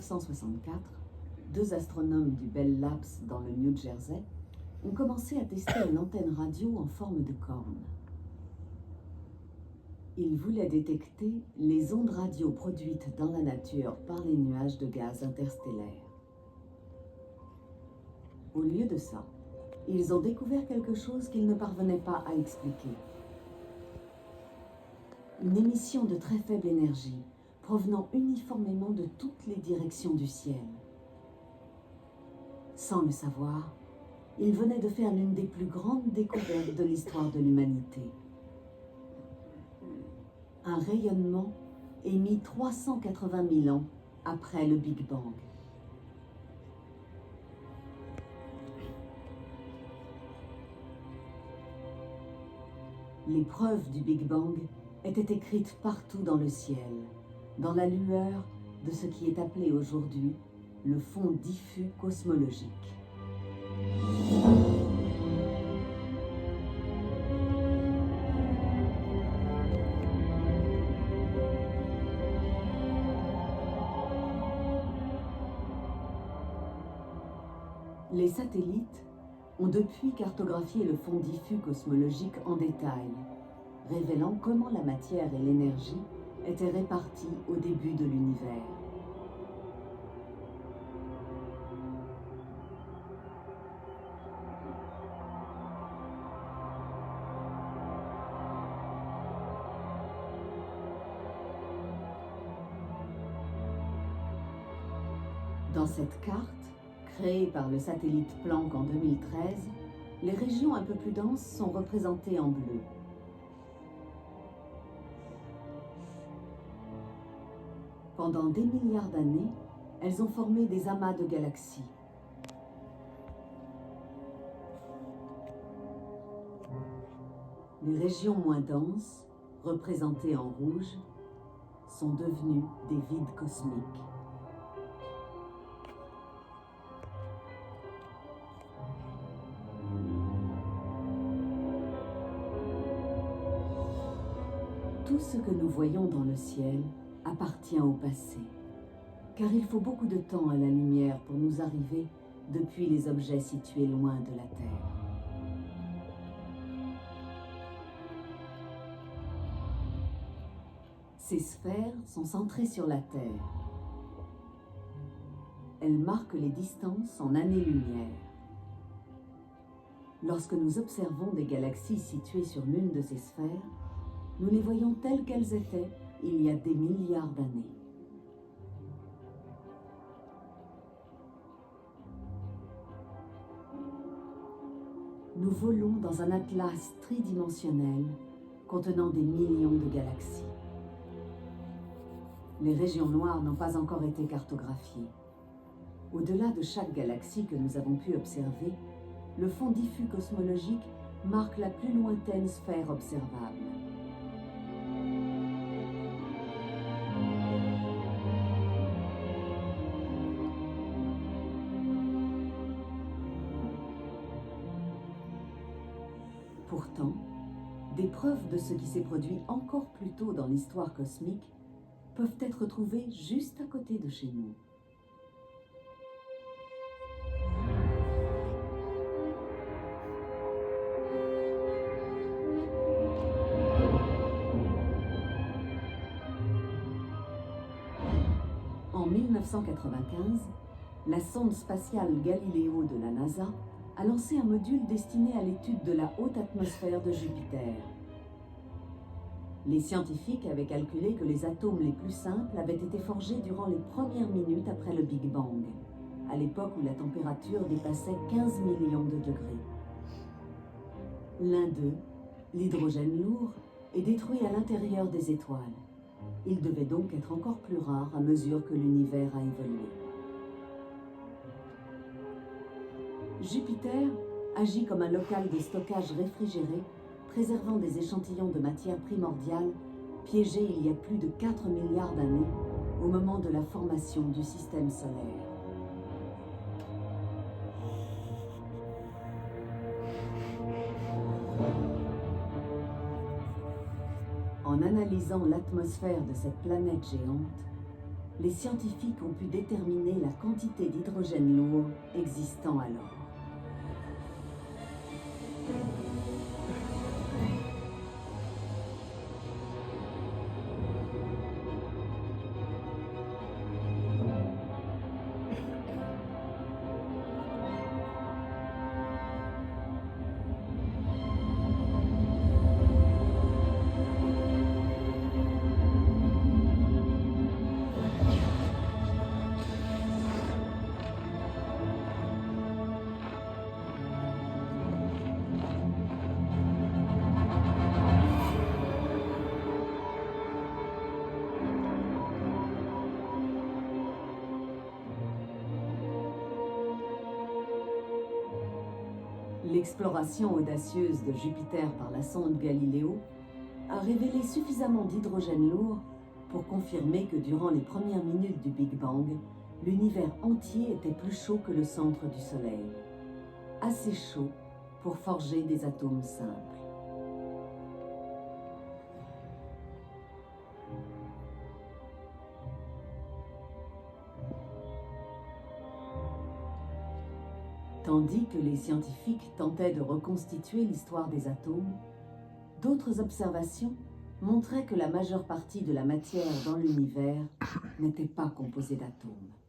1964, deux astronomes du Bell Labs dans le New Jersey ont commencé à tester une antenne radio en forme de corne. Ils voulaient détecter les ondes radio produites dans la nature par les nuages de gaz interstellaires. Au lieu de ça, ils ont découvert quelque chose qu'ils ne parvenaient pas à expliquer. Une émission de très faible énergie, provenant uniformément de toutes les directions du ciel. Sans le savoir, ils venaient de faire l'une des plus grandes découvertes de l'histoire de l'humanité. Un rayonnement émis 380 000 ans après le Big Bang. Les preuves du Big Bang étaient écrites partout dans le ciel, dans la lueur de ce qui est appelé aujourd'hui le fond diffus cosmologique. Les satellites ont depuis cartographié le fond diffus cosmologique en détail, révélant comment la matière et l'énergie étaient réparties au début de l'univers. Dans cette carte, créée par le satellite Planck en 2013, les régions un peu plus denses sont représentées en bleu. Pendant des milliards d'années, elles ont formé des amas de galaxies. Les régions moins denses, représentées en rouge, sont devenues des vides cosmiques. Tout ce que nous voyons dans le ciel appartient au passé, car il faut beaucoup de temps à la lumière pour nous arriver depuis les objets situés loin de la Terre. Ces sphères sont centrées sur la Terre. Elles marquent les distances en années-lumière. Lorsque nous observons des galaxies situées sur l'une de ces sphères, nous les voyons telles qu'elles étaient il y a des milliards d'années. Nous volons dans un atlas tridimensionnel contenant des millions de galaxies. Les régions noires n'ont pas encore été cartographiées. Au-delà de chaque galaxie que nous avons pu observer, le fond diffus cosmologique marque la plus lointaine sphère observable. Pourtant, des preuves de ce qui s'est produit encore plus tôt dans l'histoire cosmique peuvent être trouvées juste à côté de chez nous. En 1995, la sonde spatiale Galileo de la NASA a lancé un module destiné à l'étude de la haute atmosphère de Jupiter. Les scientifiques avaient calculé que les atomes les plus simples avaient été forgés durant les premières minutes après le Big Bang, à l'époque où la température dépassait 15 millions de degrés. L'un d'eux, l'hydrogène lourd, est détruit à l'intérieur des étoiles. Il devait donc être encore plus rare à mesure que l'univers a évolué. Jupiter agit comme un local de stockage réfrigéré, préservant des échantillons de matière primordiale piégés il y a plus de 4 milliards d'années, au moment de la formation du système solaire. En analysant l'atmosphère de cette planète géante, les scientifiques ont pu déterminer la quantité d'hydrogène lourd existant alors. L'exploration audacieuse de Jupiter par la sonde Galileo a révélé suffisamment d'hydrogène lourd pour confirmer que durant les premières minutes du Big Bang, l'univers entier était plus chaud que le centre du Soleil. Assez chaud pour forger des atomes simples. Tandis que les scientifiques tentaient de reconstituer l'histoire des atomes, d'autres observations montraient que la majeure partie de la matière dans l'univers n'était pas composée d'atomes.